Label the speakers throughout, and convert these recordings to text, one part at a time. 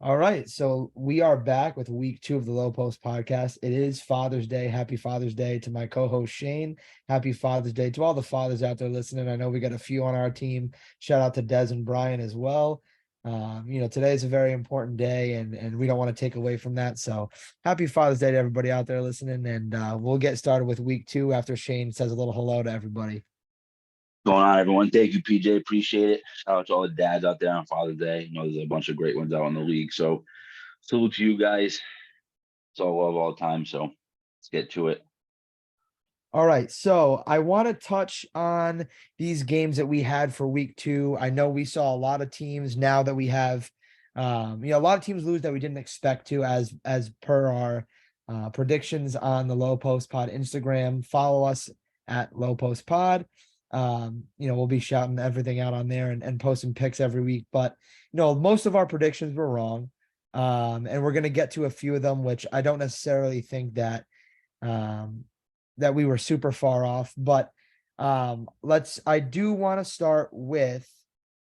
Speaker 1: All right, so we are back with week 2 of the Low Post podcast. It is Father's Day. Happy Father's Day to my co-host Shane. Happy Father's Day to all the fathers out there listening. I know we got a few on our team. Shout out to Des and Brian as well. Today is a very important day, and we don't want to take away from that. So happy Father's Day to everybody out there listening, and we'll get started with week 2 after Shane says a little hello to everybody.
Speaker 2: Going on, everyone? Thank you, PJ. Appreciate it. Shout out to all the dads out there on Father's Day. There's a bunch of great ones out in the league. So salute to you guys. It's all love all the time. So let's get to it.
Speaker 1: All right, so I want to touch on these games that we had for week 2. I know we saw a lot of teams now that we have, a lot of teams lose that we didn't expect to, as per our predictions on the Low Post Pod Instagram. Follow us at Low Post Pod. We'll be shouting everything out on there and posting picks every week. But most of our predictions were wrong, and we're going to get to a few of them, which I don't necessarily think that we were super far off, but I do want to start with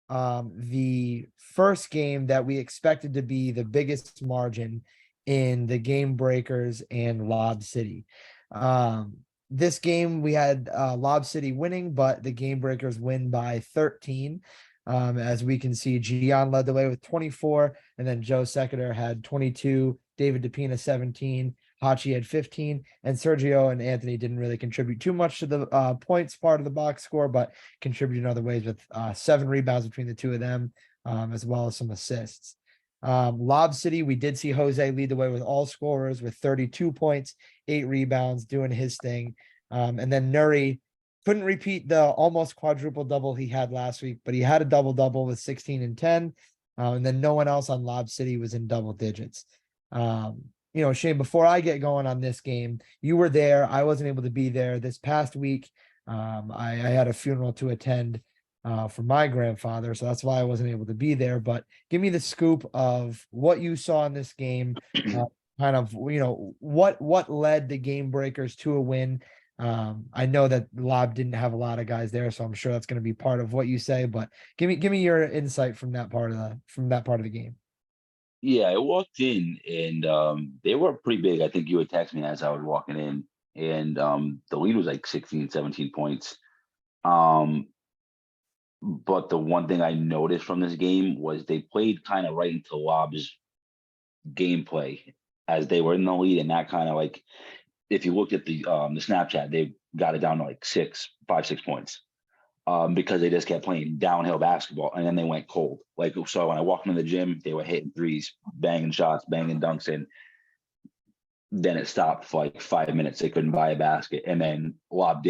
Speaker 1: the first game that we expected to be the biggest margin in the Game Breakers and Lob City. This game we had Lob City winning, but the Game Breakers win by 13. As we can see, Gian led the way with 24, and then Joe Secular had 22, David DePina 17, Hachi had 15, and Sergio and Anthony didn't really contribute too much to the points part of the box score, but contributed in other ways with 7 rebounds between the two of them, as well as some assists. Lob City, we did see Jose lead the way with all scorers with 32 points, 8 rebounds, doing his thing. And then Nuri couldn't repeat the almost quadruple double he had last week, but he had a double with 16 and 10. And then no one else on Lob City was in double digits. Shane, before I get going on this game, you were there. I wasn't able to be there this past week. I had a funeral to attend for my grandfather, so that's why I wasn't able to be there. But give me the scoop of what you saw in this game, what led the Game Breakers to a win. I know that Lob didn't have a lot of guys there, so I'm sure that's going to be part of what you say. But give me your insight from that part of the game.
Speaker 2: Yeah, I walked in and they were pretty big. I think you would text me as I was walking in, and the lead was like 16, 17 points. But the one thing I noticed from this game was they played kind of right into Lob's gameplay as they were in the lead, and that kind of like, if you looked at the Snapchat, they got it down to like 5, 6 points. Because they just kept playing downhill basketball, and then they went cold. Like, so when I walked into the gym, they were hitting threes, banging shots, banging dunks in. Then it stopped for like 5 minutes. They couldn't buy a basket. And then Lob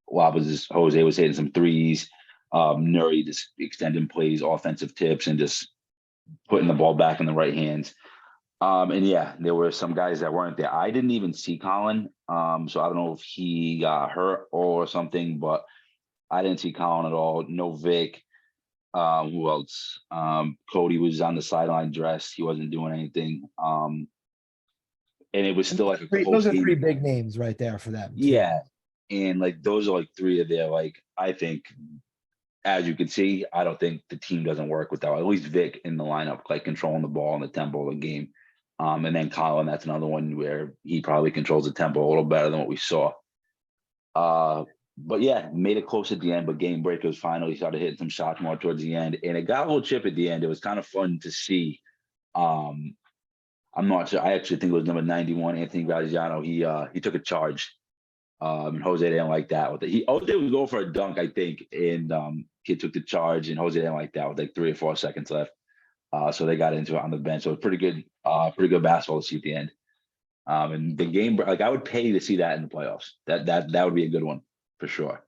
Speaker 2: was just, Jose was hitting some threes. Nuri just extending plays, offensive tips, and just putting the ball back in the right hands. And yeah, there were some guys that weren't there. I didn't even see Colin. So I don't know if he got hurt or something, but I didn't see Colin at all. No Vic. Who else? Cody was on the sideline dressed. He wasn't doing anything. And it was still like a close
Speaker 1: Those are
Speaker 2: game.
Speaker 1: 3 big names right there for them.
Speaker 2: Yeah. And like those are like 3 of their, like, I think, as you can see, I don't think the team doesn't work without at least Vic in the lineup, like controlling the ball and the tempo of the game. And then Colin, that's another one where he probably controls the tempo a little better than what we saw. But yeah, made it close at the end, but Game Breakers finally started hitting some shots more towards the end, and it got a little chip at the end. It was kind of fun to see. I'm not sure. I actually think it was number 91, Anthony Graziano. He took a charge. And Jose didn't like that. Jose was going for a dunk, I think, and he took the charge, and Jose didn't like that with like 3 or 4 seconds left. So they got into it on the bench. So it was pretty good basketball to see at the end. And the game, like, I would pay to see that in the playoffs. That would be a good one. For sure.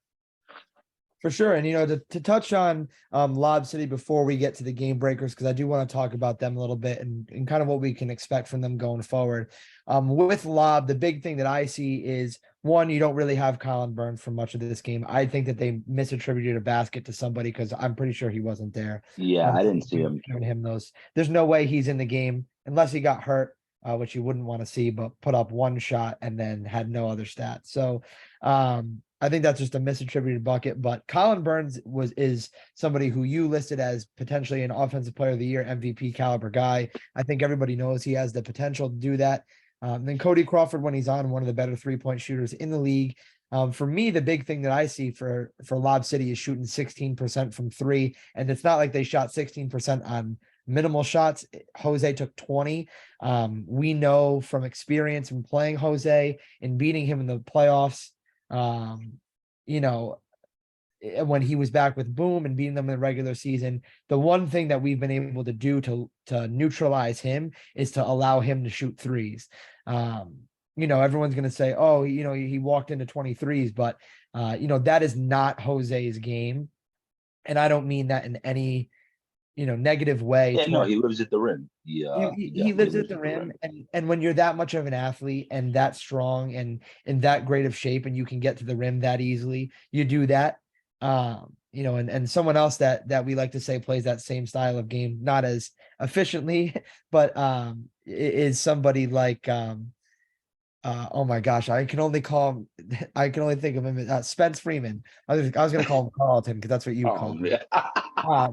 Speaker 1: And to touch on Lob City before we get to the Game Breakers, because I do want to talk about them a little bit and kind of what we can expect from them going forward. With Lob, the big thing that I see is, one, you don't really have Colin Burns for much of this game. I think that they misattributed a basket to somebody because I'm pretty sure he wasn't there.
Speaker 2: Yeah, I didn't see him.
Speaker 1: There's no way he's in the game unless he got hurt, which you wouldn't want to see, but put up 1 shot and then had no other stats. So I think that's just a misattributed bucket. But Colin Burns is somebody who you listed as potentially an offensive player of the year, MVP caliber guy. I think everybody knows he has the potential to do that. Then Cody Crawford, when he's on, one of the better 3-point shooters in the league. For me, the big thing that I see for Lob City is shooting 16% from three. And it's not like they shot 16% on minimal shots. Jose took 20. We know from experience in playing Jose and beating him in the playoffs, you know, when he was back with Boom and beating them in the regular season, the one thing that we've been able to do to neutralize him is to allow him to shoot threes. Everyone's going to say, oh, he walked into 23s, but that is not Jose's game. And I don't mean that in any, negative way.
Speaker 2: Yeah, no, he lives at the rim.
Speaker 1: He lives at the rim. And when you're that much of an athlete and that strong and in that great of shape, and you can get to the rim that easily, you do that. And someone else that we like to say plays that same style of game, not as efficiently, but is somebody like oh my gosh, I can only think of him as Spence Freeman. I was gonna call him Carlton because that's what you call him.
Speaker 2: Yeah.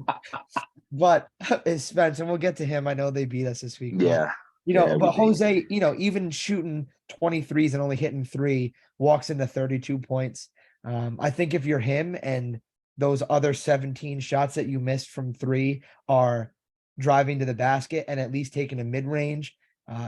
Speaker 1: But it's Spence, and we'll get to him. I know they beat us this week.
Speaker 2: Yeah.
Speaker 1: But Jose, even shooting 23s and only hitting 3, walks into 32 points. I think if you're him and those other 17 shots that you missed from 3 are driving to the basket and at least taking a mid-range,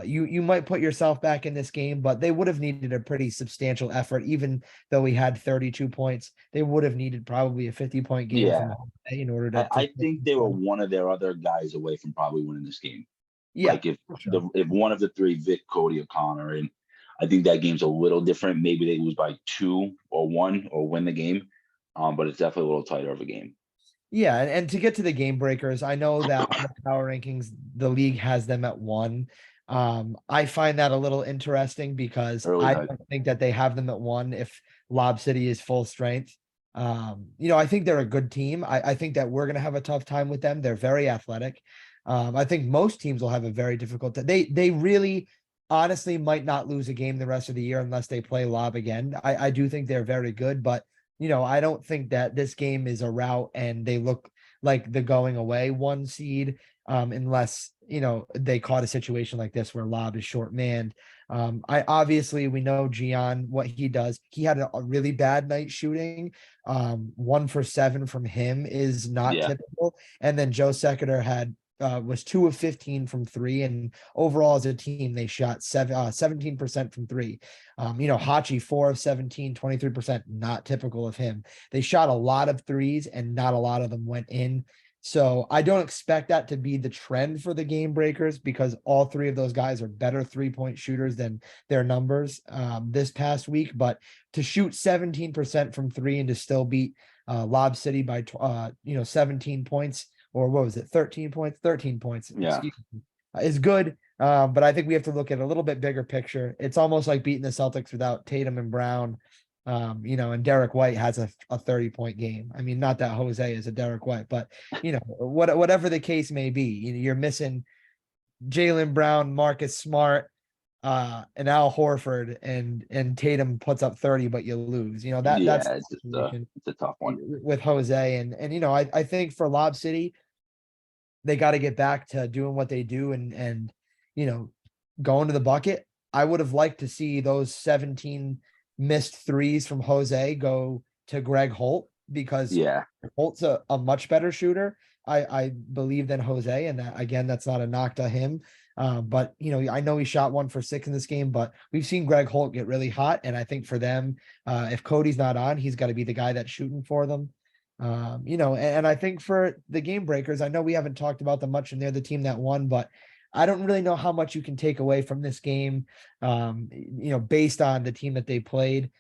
Speaker 1: you might put yourself back in this game, but they would have needed a pretty substantial effort. Even though we had 32 points, they would have needed probably a 50-point game from Jose in order to
Speaker 2: I think they were one of their other guys away from probably winning this game.
Speaker 1: Yeah,
Speaker 2: like if one of the 3, Vic, Cody, or Connor, and I think that game's a little different. Maybe they lose by 2 or 1 or win the game, but it's definitely a little tighter of a game.
Speaker 1: Yeah, and to get to the game breakers, I know that on the power rankings, the league has them at 1. I find that a little interesting because I don't think that they have them at 1 if Lob City is full strength. I think they're a good team. I think that we're going to have a tough time with them. They're very athletic. I think most teams will have a very difficult time. They really honestly might not lose a game the rest of the year unless they play Lob again. I do think they're very good, but I don't think that this game is a rout and they look like the going away 1 seed, unless, they caught a situation like this where Lob is short manned. We know Gian, what he does. He had a really bad night shooting. 1 for 7 from him is not typical. And then Joe Secketer was 2 of 15 from 3, and overall as a team they shot 17% from 3. Hachi 4 of 17, 23%, not typical of him. They shot a lot of threes and not a lot of them went in. So I don't expect that to be the trend for the game breakers because all 3 of those guys are better 3-point shooters than their numbers this past week. But to shoot 17% from 3 and to still beat Lob City by 17 points, or what was it? 13 points, 13 points.
Speaker 2: Yeah.
Speaker 1: Is good. But I think we have to look at a little bit bigger picture. It's almost like beating the Celtics without Tatum and Brown. And Derek White has a 30-point game. I mean, not that Jose is a Derek White, but whatever the case may be, you're missing Jaylen Brown, Marcus Smart, and Al Horford, and Tatum puts up 30, but you lose. That's
Speaker 2: it's a tough one
Speaker 1: with Jose. And I think for Lob City, they got to get back to doing what they do and going to the bucket. I would have liked to see those 17 missed threes from Jose go to Greg Holt because Holt's a much better shooter, I believe, than Jose. And again, that's not a knock to him. But I know he shot 1 for 6 in this game, but we've seen Greg Holt get really hot. And I think for them, if Cody's not on, he's got to be the guy that's shooting for them. And I think for the game breakers, I know we haven't talked about them much and they're the team that won, but I don't really know how much you can take away from this game, based on the team that they played,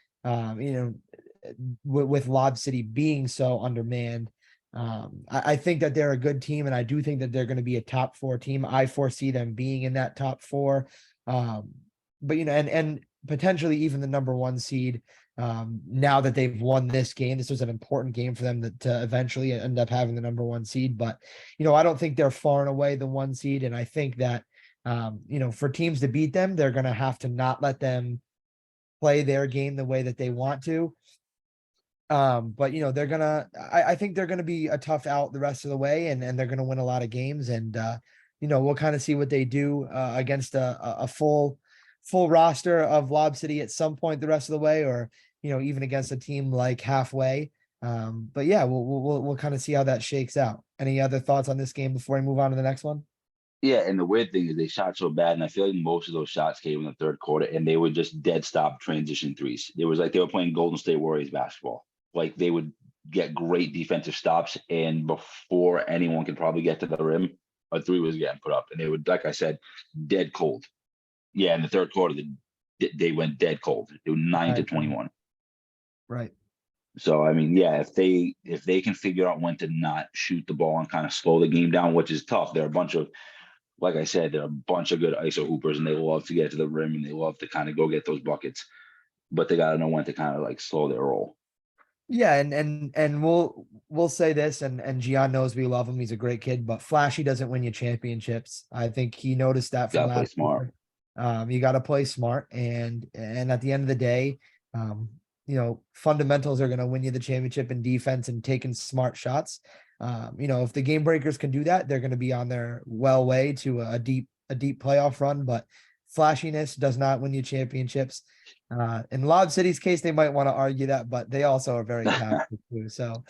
Speaker 1: with Lob City being so undermanned. I think that they're a good team, and I do think that they're going to be a top 4 team. I foresee them being in that top 4, but and potentially even the number 1 seed. Now that they've won this game, this was an important game for them to eventually end up having the number 1 seed. But, I don't think they're far and away the 1 seed. And I think that, for teams to beat them, they're going to have to not let them play their game the way that they want to. But they're gonna. I think they're gonna be a tough out the rest of the way, and they're gonna win a lot of games. And we'll kind of see what they do against a full roster of Lob City at some point the rest of the way, or even against a team like Halfway. But yeah, we'll kind of see how that shakes out. Any other thoughts on this game before we move on to the next one?
Speaker 2: Yeah, and the weird thing is they shot so bad, and I feel like most of those shots came in the third quarter, and they would just dead stop transition threes. It was like they were playing Golden State Warriors basketball. Like they would get great defensive stops, and before anyone could probably get to the rim, a three was getting put up, and they would, like I said, dead cold. Yeah, in the third quarter, they went dead cold. It was 9 to 21.
Speaker 1: Right.
Speaker 2: So I mean, yeah, if they can figure out when to not shoot the ball and kind of slow the game down, which is tough. There are a bunch of, like I said, there are a bunch of good ISO hoopers, and they love to get to the rim and they love to kind of go get those buckets, but they got to know when to kind of like slow their roll.
Speaker 1: Yeah, and we'll say this, and Gian knows we love him. He's a great kid, but flashy doesn't win you championships. I think he noticed that from
Speaker 2: Got to play
Speaker 1: last
Speaker 2: smart.
Speaker 1: year. You got to play smart, and at the end of the day, fundamentals are going to win you the championship in defense and taking smart shots. If the game breakers can do that, they're going to be on their well way to a deep playoff run. But flashiness does not win you championships. In Lob City's case, they might want to argue that, but they also are very talented too. So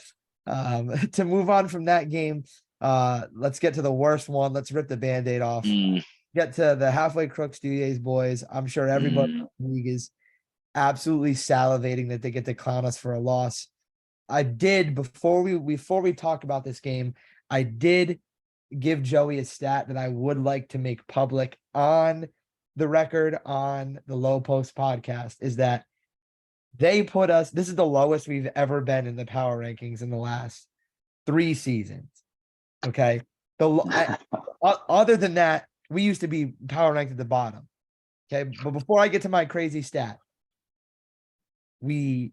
Speaker 1: to move on from that game, let's get to the worst one. Let's rip the Band-Aid off.
Speaker 2: Mm,
Speaker 1: Get to the Halfway Crooks DA's boys. I'm sure everybody
Speaker 2: mm,
Speaker 1: in the league is absolutely salivating that they get to clown us for a loss. I did before we talk about this game, I did give Joey a stat that I would like to make public on the record on the Low Post podcast, is that they put us, this is the lowest we've ever been in the power rankings in the last 3 seasons. Okay. Other than that, we used to be power ranked at the bottom. Okay. But before I get to my crazy stat, we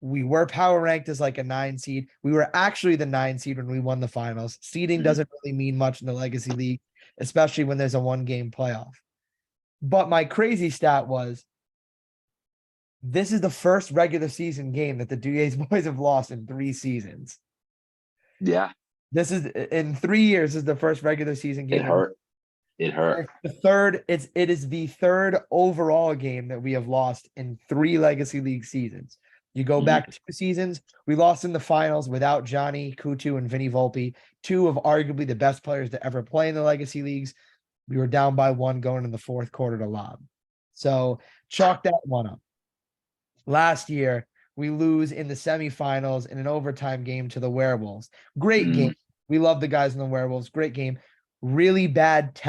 Speaker 1: were power ranked as like a 9 seed. We were actually the 9 seed when we won the finals. Seeding
Speaker 2: mm.
Speaker 1: doesn't really mean much in the Legacy League, especially when there's a 1-game playoff. But my crazy stat was, this is the first regular season game that the DA's boys have lost in 3 seasons.
Speaker 2: Yeah,
Speaker 1: This is in 3 years, is the first regular season
Speaker 2: it
Speaker 1: game.
Speaker 2: hurt. It hurt.
Speaker 1: It is the third overall game that we have lost in 3 Legacy League seasons. You go back 2 seasons, we lost in the finals without Johnny Kutu and Vinny Volpe, 2 of arguably the best players to ever play in the Legacy Leagues. We were down by 1 going in the fourth quarter to Lob. So chalk that one up. Last year, we lose in the semifinals in an overtime game to the Werewolves. Great
Speaker 2: Mm.
Speaker 1: game. We love the guys in the Werewolves. Great game. Really bad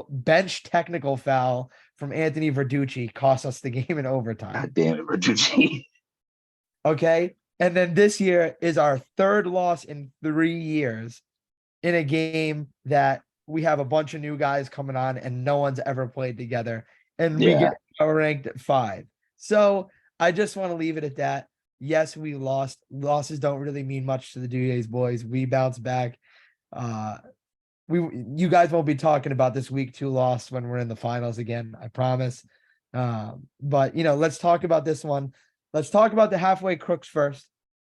Speaker 1: bench technical foul from Anthony Verducci cost us the game in overtime.
Speaker 2: God damn it, Verducci.
Speaker 1: Okay. And then this year is our 3rd loss in 3 years in a game that we have a bunch of new guys coming on and no one's ever played together. And we
Speaker 2: Yeah,
Speaker 1: get ranked at 5. So I just want to leave it at that. Yes, we lost. Losses don't really mean much to the DA's boys. We bounce back. You guys won't be talking about this week 2 loss when we're in the finals again, I promise. But let's talk about this one. Let's talk about the Halfway Crooks first,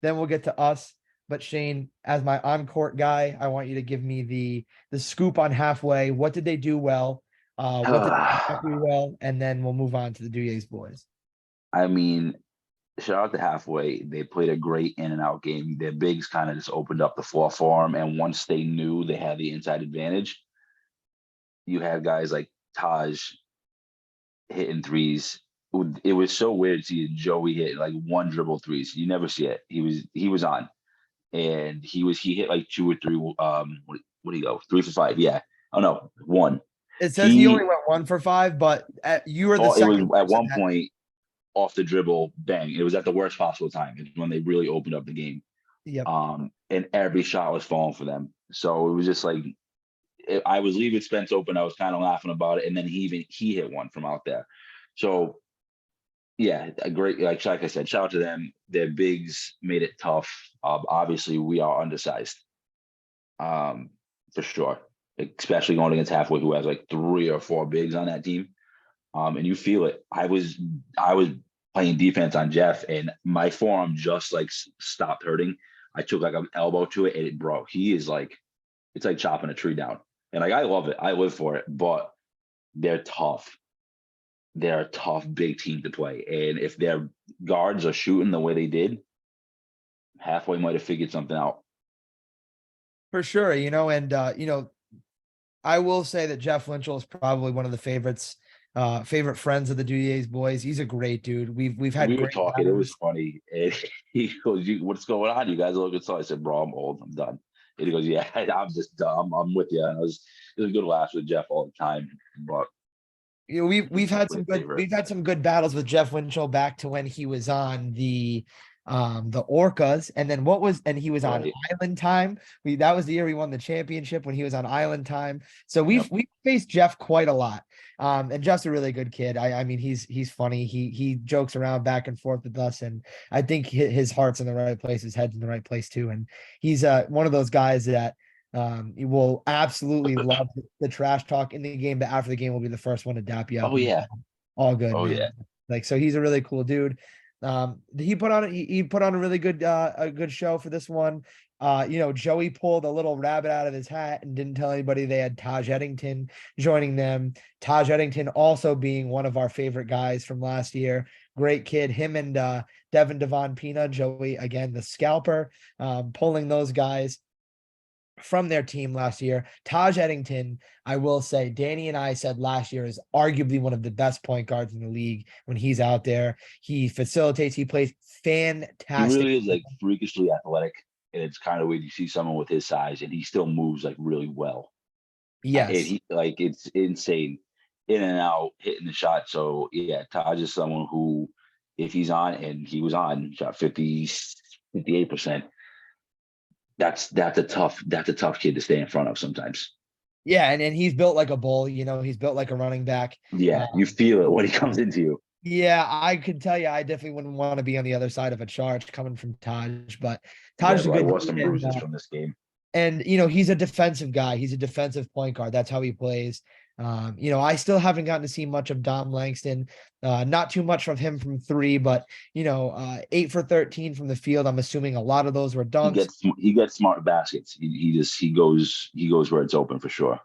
Speaker 1: then we'll get to us. But Shane, as my on-court guy, I want you to give me the scoop on Halfway. What did they do well? What did they not do well? And then we'll move on to the DA's boys.
Speaker 2: I mean, shout out to Halfway. They played a great in and out game. Their bigs kind of just opened up the floor for them. And once they knew they had the inside advantage, you had guys like Taj hitting threes. It was so weird to see Joey hit like one dribble threes. You never see it. He was on, and he hit like 2 or 3. What do you go? 3 for 5. Yeah. Oh no, 1.
Speaker 1: It says he only
Speaker 2: He
Speaker 1: went 1 for 5, but you were the
Speaker 2: it was
Speaker 1: second
Speaker 2: at
Speaker 1: person
Speaker 2: one point off the dribble, bang. It was at the worst possible time. It's when they really opened up the game.
Speaker 1: Yep.
Speaker 2: And every shot was falling for them. So it was just like I was leaving Spence open. I was kind of laughing about it, and then he hit one from out there. So yeah, a great, like I said, shout out to them. Their bigs made it tough. Obviously, we are undersized, for sure. Especially going against Halfway, who has like 3 or 4 bigs on that team. And you feel it. I was playing defense on Jeff, and my forearm just like stopped hurting. I took like an elbow to it, and it broke. He is like, it's like chopping a tree down, and like I love it. I live for it, but they're tough. They're a tough big team to play, and if their guards are shooting the way they did, halfway might have figured something out.
Speaker 1: For sure, and I will say that Jeff Winchell is probably one of the favorite friends of the Duvier's boys. He's a great dude. We've had
Speaker 2: We were
Speaker 1: great
Speaker 2: talking. It was
Speaker 1: battles.
Speaker 2: funny. And he goes, "What's going on? You guys are looking so." I said, "Bro, I'm old. I'm done." And he goes, "Yeah, I'm just done. I'm with you." And it was good laughs with Jeff all the time. But he's
Speaker 1: We've had
Speaker 2: definitely
Speaker 1: some
Speaker 2: a
Speaker 1: good
Speaker 2: favorite.
Speaker 1: we've had some good battles with Jeff Winchell back to when he was on the Orcas, and then he was on
Speaker 2: Right.
Speaker 1: Island Time. That was the year we won the championship when he was on Island Time. So
Speaker 2: Yep.
Speaker 1: we've faced Jeff quite a lot. And Jeff's a really good kid. I mean he's funny. He jokes around back and forth with us, and I think his heart's in the right place, his head's in the right place too. And he's one of those guys that you will absolutely love the trash talk in the game, but after the game will be the first one to dap you up
Speaker 2: Oh
Speaker 1: and be
Speaker 2: yeah.
Speaker 1: all good,
Speaker 2: Oh
Speaker 1: man.
Speaker 2: yeah.
Speaker 1: Like, so he's a really cool dude. He put on a really good show for this one. Joey pulled a little rabbit out of his hat and didn't tell anybody they had Taj Eddington joining them. Taj Eddington also being one of our favorite guys from last year. Great kid. Him and Devin Devon Pina, Joey again, the scalper, pulling those guys from their team last year. Taj Eddington, I will say, Danny and I said last year is arguably one of the best point guards in the league when he's out there. He facilitates, he plays
Speaker 2: He
Speaker 1: fantastic.
Speaker 2: really is like freakishly athletic, and it's kind of weird you see someone with his size, and he still moves like really well. And
Speaker 1: Yes.
Speaker 2: he like it's insane, in and out, hitting the shot. So yeah, Taj is someone who, if he's on, and he was on, shot 58%. That's a tough kid to stay in front of sometimes.
Speaker 1: Yeah, and he's built like a bull, he's built like a running back.
Speaker 2: Yeah, you feel it when he comes into you.
Speaker 1: Yeah, I could tell you, I definitely wouldn't want to be on the other side of a charge coming from Taj, but Taj
Speaker 2: Yeah,
Speaker 1: is a
Speaker 2: bro, I
Speaker 1: good
Speaker 2: lost
Speaker 1: dude,
Speaker 2: some bruises from this game.
Speaker 1: and he's a defensive guy. He's a defensive point guard. That's how he plays. I still haven't gotten to see much of Dom Langston. Not too much from him from three, but 8 for 13 from the field. I'm assuming a lot of those were
Speaker 2: He
Speaker 1: dunks.
Speaker 2: gets he gets smart baskets. He goes where it's open for sure.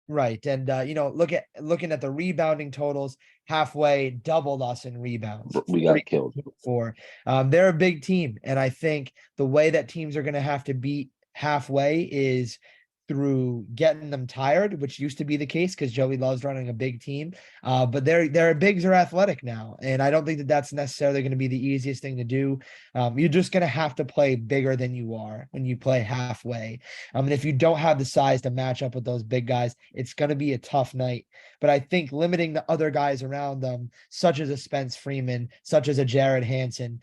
Speaker 1: Right. And looking at the rebounding totals, halfway doubled us in rebounds.
Speaker 2: We got
Speaker 1: 40
Speaker 2: killed.
Speaker 1: for they're a big team. And I think the way that teams are going to have to beat halfway is through getting them tired, which used to be the case because Joey loves running a big team. But their bigs are athletic now, and I don't think that that's necessarily going to be the easiest thing to do. You're just going to have to play bigger than you are when you play halfway. And if you don't have the size to match up with those big guys, it's going to be a tough night. But I think limiting the other guys around them, such as a Spence Freeman, such as a Jared Hansen,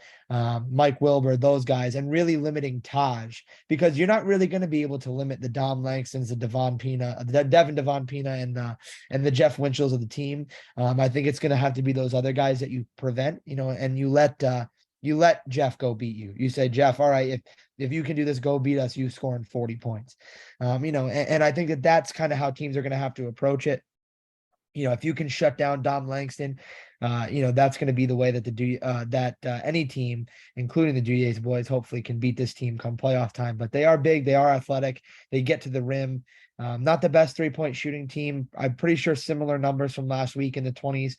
Speaker 1: Mike Wilbur, those guys, and really limiting Taj, because you're not really going to be able to limit the Dom Langstons, the Devon Pina, the Devin Devon Pina, and the Jeff Winchells of the team. I think it's going to have to be those other guys that you prevent, and you let Jeff go beat you. You say, Jeff, all right, if you can do this, go beat us. You scoring 40 points. And I think that that's kind of how teams are going to have to approach it. If you can shut down Dom Langston, that's going to be the way that any team, including the Duvier's boys, hopefully can beat this team come playoff time. But they are big, they are athletic, they get to the rim. Not the best 3-point shooting team. I'm pretty sure similar numbers from last week in the 20s,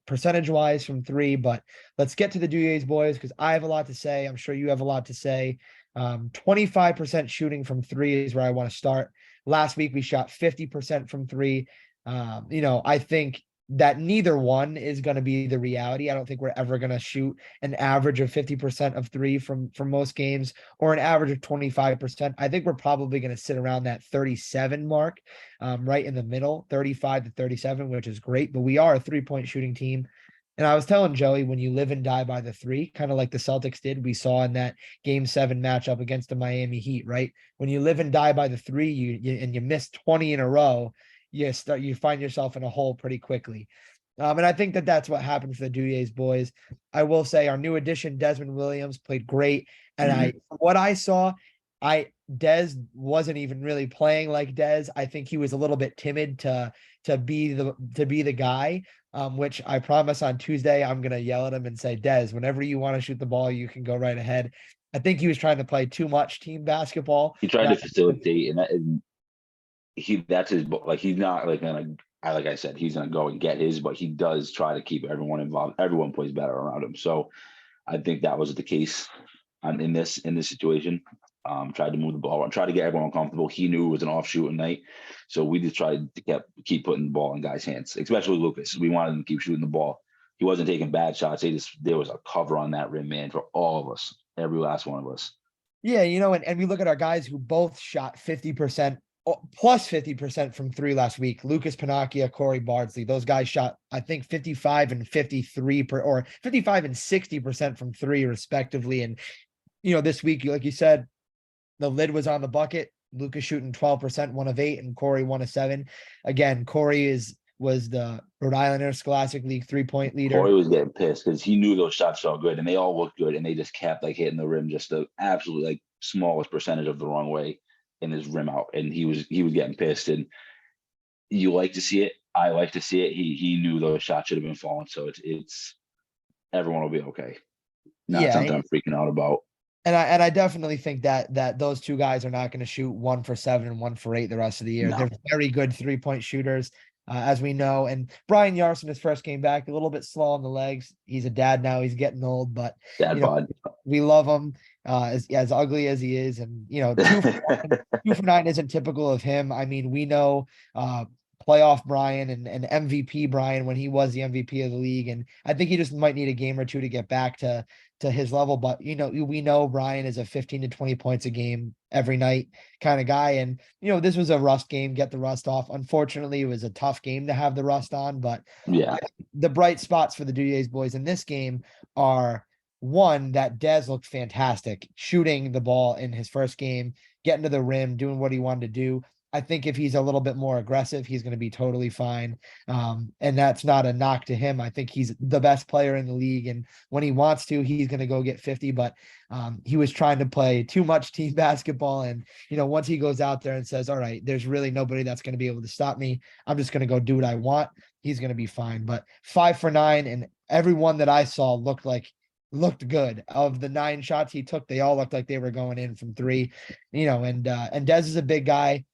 Speaker 1: percentage wise from three. But let's get to the Duvier's boys because I have a lot to say. I'm sure you have a lot to say. 25% shooting from three is where I want to start. Last week we shot 50% from three. I think that neither one is going to be the reality. I don't think we're ever going to shoot an average of 50% of three from most games or an average of 25%. I think we're probably going to sit around that 37 mark, right in the middle, 35 to 37, which is great. But we are a 3-point shooting team. And I was telling Joey, when you live and die by the three, kind of like the Celtics did, we saw in that game 7 matchup against the Miami Heat, right? When you live and die by the three, you miss 20 in a row, you find yourself in a hole pretty quickly. And I think that that's what happened for the Duvier's boys. I will say our new addition, Desmond Williams, played great. And
Speaker 2: Mhm.
Speaker 1: from what I saw, Dez wasn't even really playing like Dez. I think he was a little bit timid to be the guy. Which I promise on Tuesday I'm gonna yell at him and say, Dez, whenever you want to shoot the ball, you can go right ahead. I think he was trying to play too much team basketball.
Speaker 2: He tried to facilitate, and that's his, like, he's not like gonna, like I said, he's gonna go and get his, but he does try to keep everyone involved. Everyone plays better around him. So I think that was the case in this situation. Tried to move the ball around, tried to get everyone comfortable. He knew it was an off shooting night, so we just tried to keep putting the ball in guys' hands, especially Lucas. We wanted him to keep shooting the ball. He wasn't taking bad shots. There was a cover on that rim, man, for all of us, every last one of us.
Speaker 1: Yeah, and we look at our guys who both shot 50% plus 50% from three last week. Lucas Panacchia, Corey Bardsley. Those guys shot, I think, 55 and 53 or 55 and 60% from three, respectively. And this week, like you said, the lid was on the bucket. Lucas shooting 12%, 1 of 8, and Corey 1 of 7. Again, Corey was the Rhode Island Interscholastic League 3-point leader.
Speaker 2: Corey was getting pissed because he knew those shots felt good and they all looked good, and they just kept like hitting the rim just the absolute like smallest percentage of the wrong way in his rim out, and he was getting pissed. And you like to see it. I like to see it. He knew those shots should have been falling, so it's everyone will be okay. Not something I'm freaking out about.
Speaker 1: And I definitely think that those two guys are not going to shoot 1 for 7 and 1 for 8 the rest of the year. No. They're very good 3-point shooters, as we know. And Brian Yarson, his first came back, a little bit slow on the legs. He's a dad now. He's getting old, but we love him as ugly as he is. And 2 for 9 isn't typical of him. I mean, we know playoff Brian and MVP Brian when he was the MVP of the league, and I think he just might need a game or two to get back to his level. But we know Brian is a 15 to 20 points a game every night kind of guy, and this was a rust game. Get the rust off. Unfortunately, it was a tough game to have the rust on, but
Speaker 2: yeah,
Speaker 1: the bright spots for the Deuxers boys in this game are, one, that Dez looked fantastic shooting the ball in his first game, getting to the rim, doing what he wanted to do. I think if he's a little bit more aggressive, he's going to be totally fine. And that's not a knock to him. I think he's the best player in the league. And when he wants to, he's going to go get 50, but he was trying to play too much team basketball. And, once he goes out there and says, all right, there's really nobody that's going to be able to stop me, I'm just going to go do what I want, he's going to be fine. But 5 for 9, and everyone that I saw looked good. Of the 9 shots he took, they all looked like they were going in from 3, and Dez is a big guy.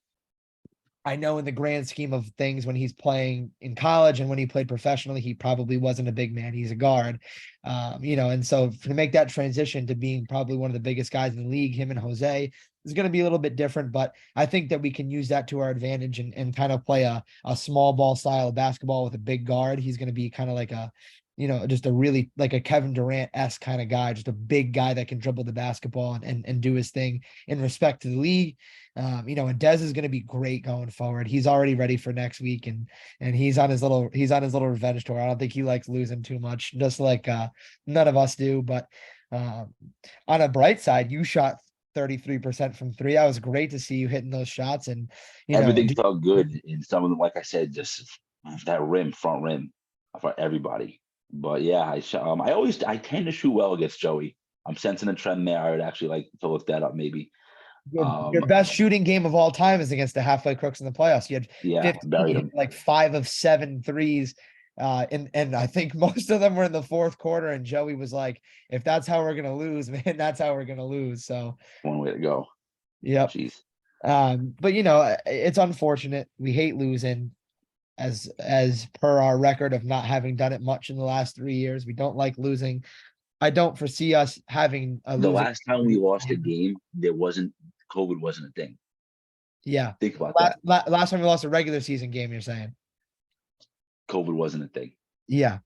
Speaker 1: I know in the grand scheme of things, when he's playing in college and when he played professionally, he probably wasn't a big man. He's a guard, and so to make that transition to being probably one of the biggest guys in the league, him and Jose, is going to be a little bit different. But I think that we can use that to our advantage and kind of play a small ball style of basketball with a big guard. He's going to be kind of like just a really like a Kevin Durant-esque kind of guy, just a big guy that can dribble the basketball and do his thing in respect to the league. And Dez is going to be great going forward. He's already ready for next week, and he's on his little revenge tour. I don't think he likes losing too much, just like none of us do. But on a bright side, you shot 33% from 3. That was great to see you hitting those shots, and
Speaker 2: everything felt good. And some of them, like I said, just that front rim for everybody. But yeah, I tend to shoot well against Joey. I'm sensing a trend there. I would actually like to look that up maybe.
Speaker 1: Your best shooting game of all time is against the Halfway Crooks in the playoffs. You had 15, like 5 of 7 threes. And I think most of them were in the fourth quarter. And Joey was like, if that's how we're going to lose, man, that's how we're going to lose. So
Speaker 2: one way to go.
Speaker 1: Yep.
Speaker 2: Jeez.
Speaker 1: But it's unfortunate. We hate losing, as per our record of not having done it much in the last 3 years. We don't like losing. I don't foresee us having
Speaker 2: the last time we lost a game, COVID wasn't a thing.
Speaker 1: Yeah.
Speaker 2: Think about
Speaker 1: that. Last time we lost a regular season game, you're saying?
Speaker 2: COVID wasn't a thing.
Speaker 1: Yeah.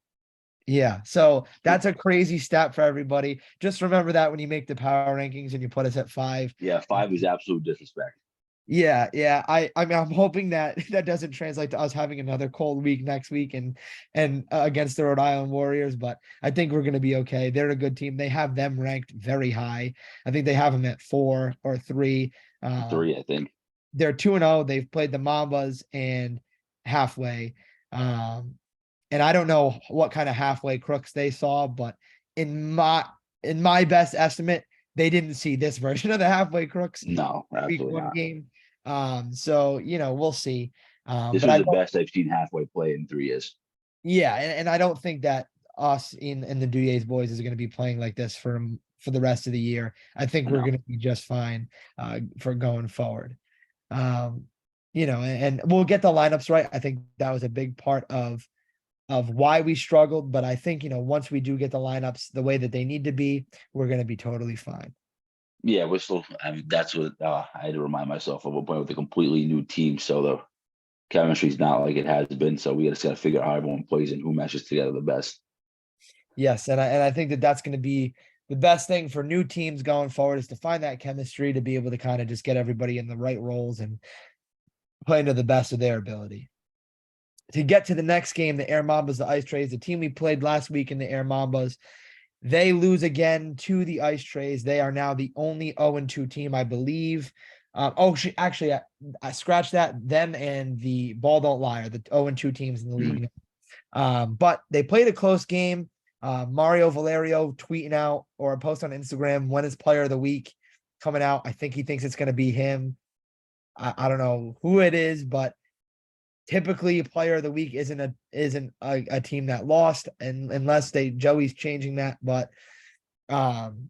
Speaker 1: Yeah. So that's a crazy stat for everybody. Just remember that when you make the power rankings and you put us at 5.
Speaker 2: Yeah, 5 is absolute disrespect.
Speaker 1: Yeah. I mean, I'm hoping that doesn't translate to us having another cold week next week and against the Rhode Island Warriors, but I think we're going to be okay. They're a good team. They have them ranked very high. I think they have them at 4 or 3.
Speaker 2: 3, I think.
Speaker 1: They're 2-0. They've played the Mambas and Halfway. And I don't know what kind of Halfway Crooks they saw, but in my best estimate, they didn't see this version of the Halfway Crooks
Speaker 2: No,
Speaker 1: week
Speaker 2: absolutely
Speaker 1: one
Speaker 2: not.
Speaker 1: game. So we'll see.
Speaker 2: This
Speaker 1: But
Speaker 2: was
Speaker 1: I
Speaker 2: the
Speaker 1: don't,
Speaker 2: best I've seen halfway play in 3 years.
Speaker 1: yeah, and I don't think that us in the Duyes boys is going to be playing like this for the rest of the year. I think
Speaker 2: I
Speaker 1: we're
Speaker 2: know.
Speaker 1: going to be just fine for going forward. Um, and we'll get the lineups right. I think that was a big part of why we struggled, but I think once we do get the lineups the way that they need to be, we're going to be totally fine.
Speaker 2: Yeah, we're still. I mean, that's what I had to remind myself of. We're playing with a completely new team, so the chemistry's not like it has been. So we just got to figure out how everyone plays and who meshes together the best.
Speaker 1: Yes, and I think that that's going to be the best thing for new teams going forward is to find that chemistry to be able to kind of just get everybody in the right roles and play to the best of their ability. To get to the next game, the Air Mambas, the Ice Trays, the team we played last week in the Air Mambas, they lose again to the Ice Trays. They are now the only 0-2 team, I believe. Actually, I scratched that. Them and the Ball Don't Lie are the 0-2 teams in the league. But they played a close game. Mario Valerio tweeting out or a post on Instagram when is player of the week coming out. I think he thinks it's going to be him. I don't know who it is, but typically player of the week isn't a team that lost, and unless Joey's changing that. But um,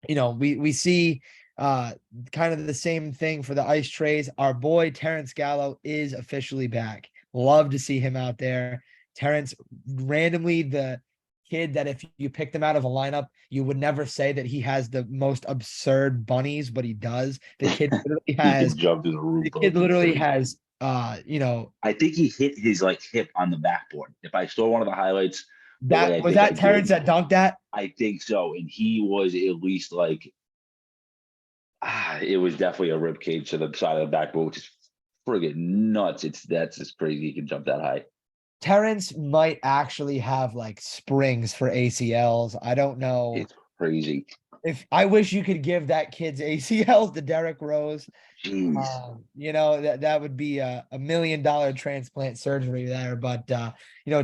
Speaker 1: we see kind of the same thing for the Ice Trays. Our boy Terrence Gallo is officially back. Love to see him out there. Terrence, randomly the kid that if you picked him out of a lineup, you would never say that he has the most absurd bunnies, but he does. The kid literally
Speaker 2: He can
Speaker 1: has
Speaker 2: jump through the roof,
Speaker 1: the
Speaker 2: though.
Speaker 1: kid
Speaker 2: It's
Speaker 1: literally
Speaker 2: insane.
Speaker 1: has
Speaker 2: I think he hit his like hip on the backboard. If I saw one of the highlights, the way
Speaker 1: that
Speaker 2: I
Speaker 1: was
Speaker 2: think I
Speaker 1: that Terrence
Speaker 2: did,
Speaker 1: that dunked that.
Speaker 2: I think so. And he was at least like, it was definitely a rib cage to the side of the backboard, which is friggin' nuts. That's just crazy. He can jump that high.
Speaker 1: Terrence might actually have like springs for ACLs. I don't know.
Speaker 2: It's crazy.
Speaker 1: If I wish you could give that kid's ACLs to Derek Rose,
Speaker 2: Jeez.
Speaker 1: that would be a $1 million transplant surgery there. But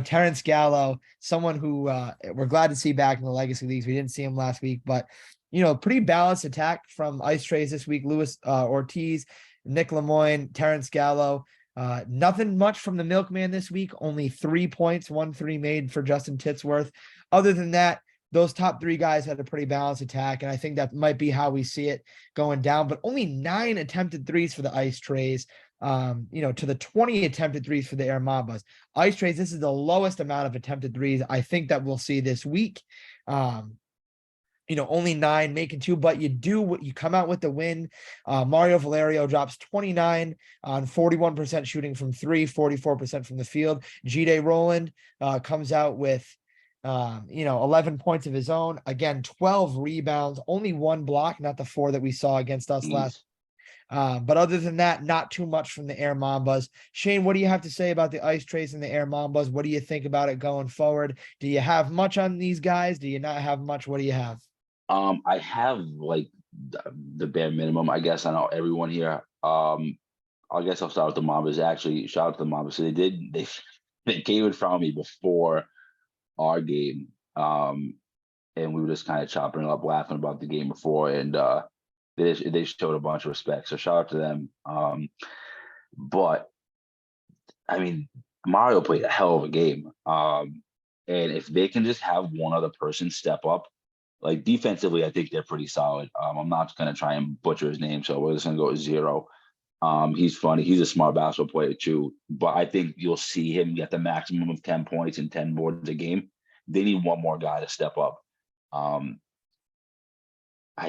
Speaker 1: Terrence Gallo, someone who we're glad to see back in the legacy leagues. We didn't see him last week, but pretty balanced attack from Ice Trays this week. Luis Ortiz, Nick Lemoyne, Terrence Gallo. Nothing much from the Milkman this week. Only 3 points, 1-3 made for Justin Titsworth. Other than that, those top three guys had a pretty balanced attack, and I think that might be how we see it going down. But only 9 attempted threes for the Ice Trays, to the 20 attempted threes for the Air Mambas. Ice Trays, this is the lowest amount of attempted threes I think that we'll see this week. Only 9 making 2, but you come out with the win. Mario Valerio drops 29 on 41% shooting from 3, 44% from the field. G-Day Roland comes out with 11 points of his own. Again, 12 rebounds, only 1 block, not the 4 that we saw against us last.
Speaker 2: Jeez.
Speaker 1: But other than that, not too much from the Air Mambas. Shane, what do you have to say about the Ice Trays and the Air Mambas? What do you think about it going forward? Do you have much on these guys? Do you not have much? What do you have?
Speaker 2: I have like the bare minimum, I guess. I know everyone here. I guess I'll start with the Mambas. Actually, shout out to the Mambas. So they came in front of me before our game. And we were just kind of chopping it up, laughing about the game before, and they showed a bunch of respect. So shout out to them. But I mean, Mario played a hell of a game. And if they can just have one other person step up, like defensively, I think they're pretty solid. I'm not going to try and butcher his name, so we're just going to go with Zero. He's funny. He's a smart basketball player too. But I think you'll see him get the maximum of 10 points and 10 boards a game. They need one more guy to step up. I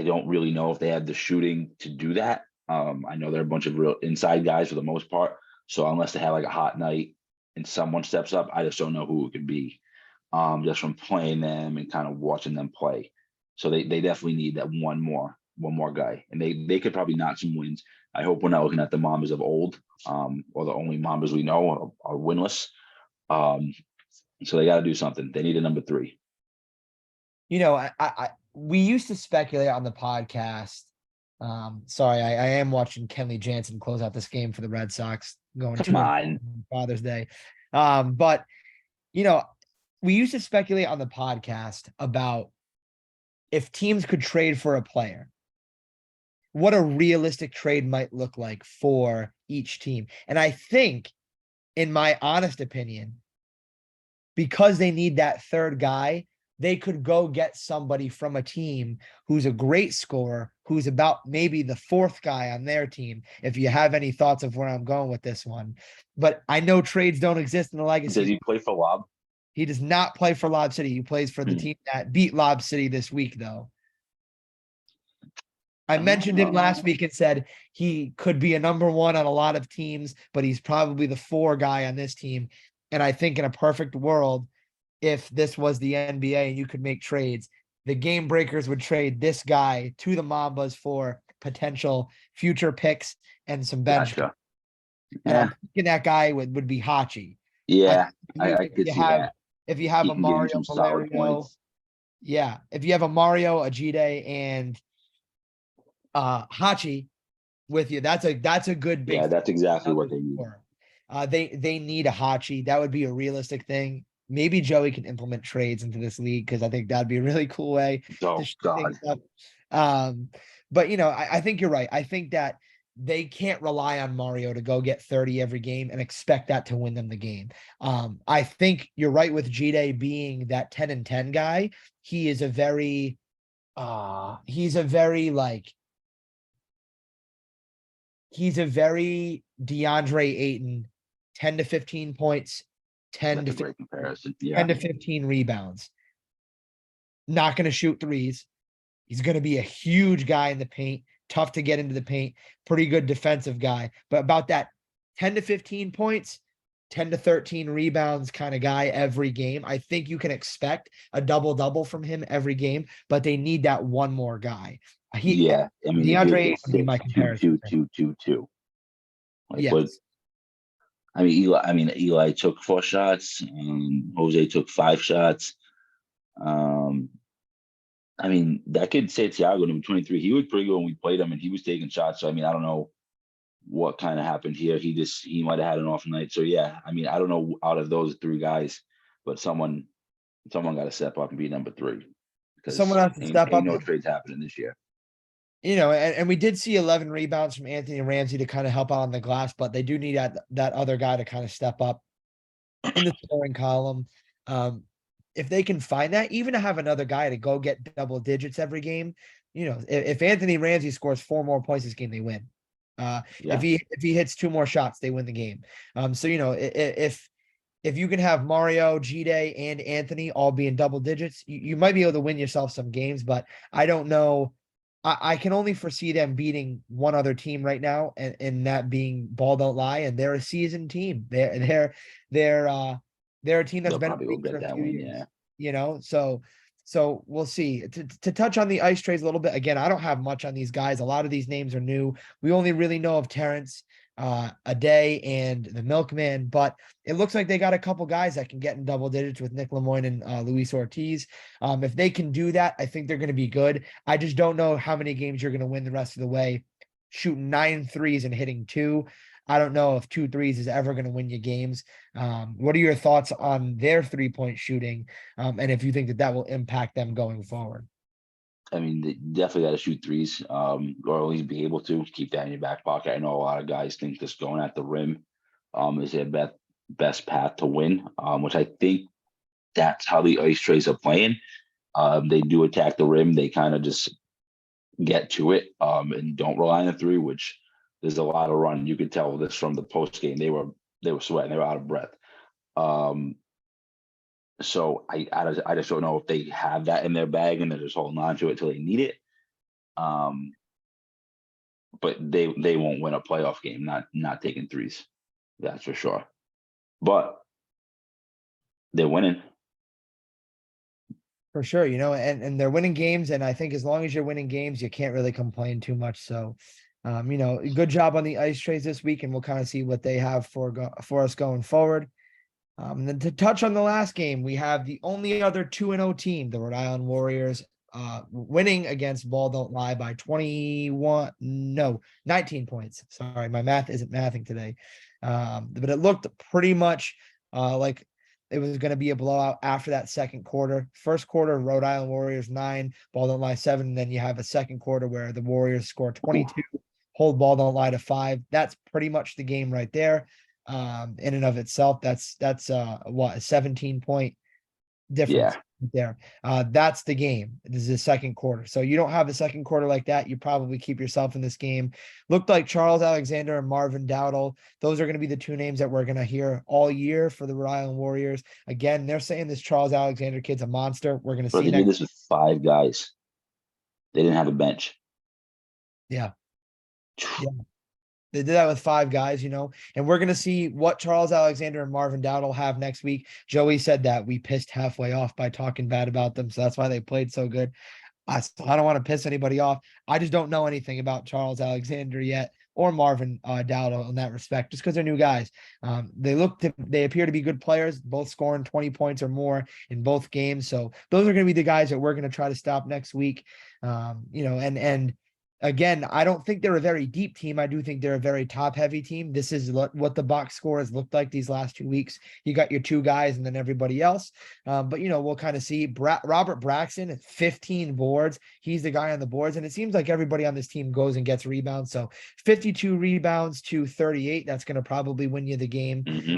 Speaker 2: don't really know if they have the shooting to do that. I know they're a bunch of real inside guys for the most part. So unless they have like a hot night and someone steps up, I just don't know who it could be. Just from playing them and kind of watching them play. So they definitely need that one more guy. And they could probably knock some wins. I hope we're not looking at the Mambas of old, or the only Mambas we know are winless. So they got to do something. They need a number 3.
Speaker 1: We used to speculate on the podcast. Sorry, I am watching Kenley Jansen close out this game for the Red Sox going
Speaker 2: Come
Speaker 1: to
Speaker 2: on.
Speaker 1: Father's Day. But we used to speculate on the podcast about if teams could trade for a player, what a realistic trade might look like for each team. And I think, in my honest opinion, because they need that third guy, they could go get somebody from a team who's a great scorer, who's about maybe the fourth guy on their team. If you have any thoughts of where I'm going with this one, but I know trades don't exist in the
Speaker 2: Does
Speaker 1: legacy.
Speaker 2: he play for Lob?
Speaker 1: He does not play for Lob City. He plays for the team that beat Lob City this week, though. I mentioned him last week and said he could be a number one on a lot of teams, but he's probably the 4 guy on this team. And I think in a perfect world, if this was the NBA and you could make trades, the game breakers would trade this guy to the Mambas for potential future picks and some bench.
Speaker 2: Gotcha.
Speaker 1: And I'm thinking that guy would be Hachi.
Speaker 2: Yeah, I
Speaker 1: If
Speaker 2: could
Speaker 1: you
Speaker 2: see
Speaker 1: have
Speaker 2: that.
Speaker 1: if you have
Speaker 2: He
Speaker 1: a
Speaker 2: can give you
Speaker 1: Mario
Speaker 2: some solid
Speaker 1: Valerio,
Speaker 2: points.
Speaker 1: yeah. If you have a Mario, a Jide, and Hachi with you, that's a good big.
Speaker 2: Yeah, that's exactly what they need.
Speaker 1: They need a Hachi. That would be a realistic thing. Maybe Joey can implement trades into this league because I think that'd be a really cool way
Speaker 2: Oh
Speaker 1: to shake
Speaker 2: God.
Speaker 1: things up. But I think you're right. I think that they can't rely on Mario to go get 30 every game and expect that to win them the game. I think you're right with Jide being that 10 and 10 guy. He is a very he's a very DeAndre Ayton, 10 to 15 points, 10
Speaker 2: That's
Speaker 1: to
Speaker 2: a great comparison.
Speaker 1: 10
Speaker 2: Yeah.
Speaker 1: to 15 rebounds. Not going to shoot threes. He's going to be a huge guy in the paint, tough to get into the paint, pretty good defensive guy. But about that 10 to 15 points, 10 to 13 rebounds kind of guy every game. I think you can expect a double-double from him every game, but they need that one more guy.
Speaker 2: Yeah. I mean, if
Speaker 1: DeAndre
Speaker 2: you
Speaker 1: Ayton
Speaker 2: hit
Speaker 1: would be my
Speaker 2: 6, 2,
Speaker 1: comparison.
Speaker 2: 2, 2, 2, 2. Like what?
Speaker 1: Yes.
Speaker 2: Eli took 4 shots. Jose took 5 shots. That kid Santiago, number 23, he was pretty good when we played him, and he was taking shots. So, I don't know what kind of happened here. He might have had an off night. So, yeah, I don't know out of those 3 guys, but someone got to step up and be number 3 because
Speaker 1: Someone has to step up.
Speaker 2: no trades happening this year.
Speaker 1: And we did see 11 rebounds from Anthony Ramsey to kind of help out on the glass, but they do need that other guy to kind of step up in the scoring column. If they can find that, even to have another guy to go get double digits every game, if Anthony Ramsey scores 4 more points this game, they win. If he hits 2 more shots, they win the game. If you can have Mario, Jide, and Anthony all be in double digits, you might be able to win yourself some games, but I don't know. I can only foresee them beating one other team right now, and that being Ball Don't Lie, and they're a seasoned team. They're a team that's
Speaker 2: They'll
Speaker 1: been
Speaker 2: probably go get that win. Yeah.
Speaker 1: So we'll see. To touch on the ice trades a little bit again, I don't have much on these guys. A lot of these names are new. We only really know of Terrence, Aday, and the Milkman, but it looks like they got a couple guys that can get in double digits with Nick Lemoyne and Luis Ortiz. If they can do that, I think they're going to be good. I just don't know how many games you're going to win the rest of the way. Shooting 9 threes and hitting 2. I don't know if 2 threes is ever going to win you games. What are your thoughts on their 3-point shooting? And if you think that will impact them going forward?
Speaker 2: They definitely got to shoot threes, or at least be able to keep that in your back pocket. I know a lot of guys think just going at the rim is their best path to win, which I think that's how the ice trays are playing. They do attack the rim. They kind of just get to it and don't rely on the 3, which there's a lot of run. You could tell this from the post game. They were sweating. They were out of breath. So I just don't know if they have that in their bag and they're just holding on to it till they need it. But they won't win a playoff game not taking threes. That's for sure. But they're winning.
Speaker 1: For sure, and they're winning games, and I think as long as you're winning games, you can't really complain too much. So, good job on the ice trades this week, and we'll kind of see what they have for us going forward. And then to touch on the last game, we have the only other 2-0 team, the Rhode Island Warriors, winning against Ball Don't Lie by 19 points. Sorry, my math isn't mathing today. But it looked pretty much like it was going to be a blowout after that second quarter. First quarter, Rhode Island Warriors 9, ball don't lie 7. And then you have a second quarter where the Warriors score 22, hold ball don't lie to 5. That's pretty much the game right there. In and of itself, that's what, a 17-point difference
Speaker 2: Yeah.
Speaker 1: there. That's the game. This is the second quarter. So you don't have a second quarter like that. You probably keep yourself in this game. Looked like Charles Alexander and Marvin Dowdle. Those are going to be the two names that we're going to hear all year for the Rhode Island Warriors. Again, they're saying this Charles Alexander kid's a monster. We're going to
Speaker 2: But
Speaker 1: see
Speaker 2: they did this with 5 guys. They didn't have a bench.
Speaker 1: Yeah. Yeah. They did that with 5 guys, and we're going to see what Charles Alexander and Marvin Dowdle have next week. Joey said that we pissed halfway off by talking bad about them. So that's why they played so good. I don't want to piss anybody off. I just don't know anything about Charles Alexander yet or Marvin Dowdle in that respect, just because they're new guys. They appear to be good players, both scoring 20 points or more in both games. So those are going to be the guys that we're going to try to stop next week. And again, I don't think they're a very deep team. I do think they're a very top-heavy team. This is what the box score has looked like these last 2 weeks. You got your 2 guys and then everybody else. But, we'll kind of see. Robert Braxton, 15 boards. He's the guy on the boards. And it seems like everybody on this team goes and gets rebounds. So 52 rebounds to 38. That's going to probably win you the game.
Speaker 2: Mm-hmm.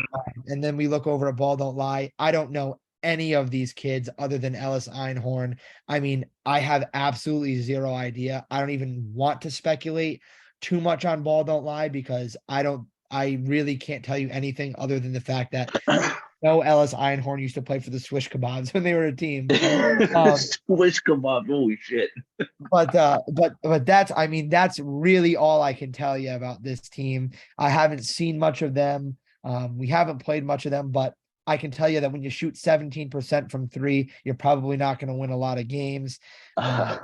Speaker 1: And then we look over at Ball Don't Lie. I don't know any of these kids other than Ellis Einhorn. I mean, I have absolutely zero idea. I don't even want to speculate too much on Ball Don't Lie because I really can't tell you anything other than the fact that Ellis Einhorn used to play for the Swish Kebabs when they were a team.
Speaker 2: Swish kebab, holy shit.
Speaker 1: But that's really all I can tell you about this team. I haven't seen much of them. We haven't played much of them, but I can tell you that when you shoot 17% from 3, you're probably not going to win a lot of games. And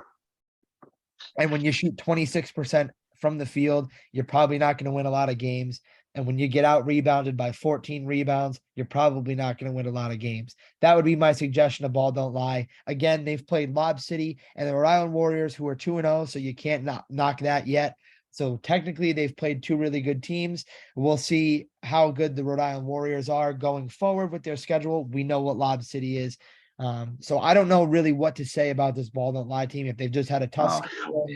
Speaker 1: when you shoot 26% from the field, you're probably not going to win a lot of games. And when you get out rebounded by 14 rebounds, you're probably not going to win a lot of games. That would be my suggestion of Ball Don't Lie. Again, they've played Lob City and the Rhode Island Warriors, who are 2-0, so you can't knock that yet. So technically, they've played 2 really good teams. We'll see how good the Rhode Island Warriors are going forward with their schedule. We know what Lob City is. So I don't know really what to say about this Ball Don't Lie team if they've just had a tough schedule.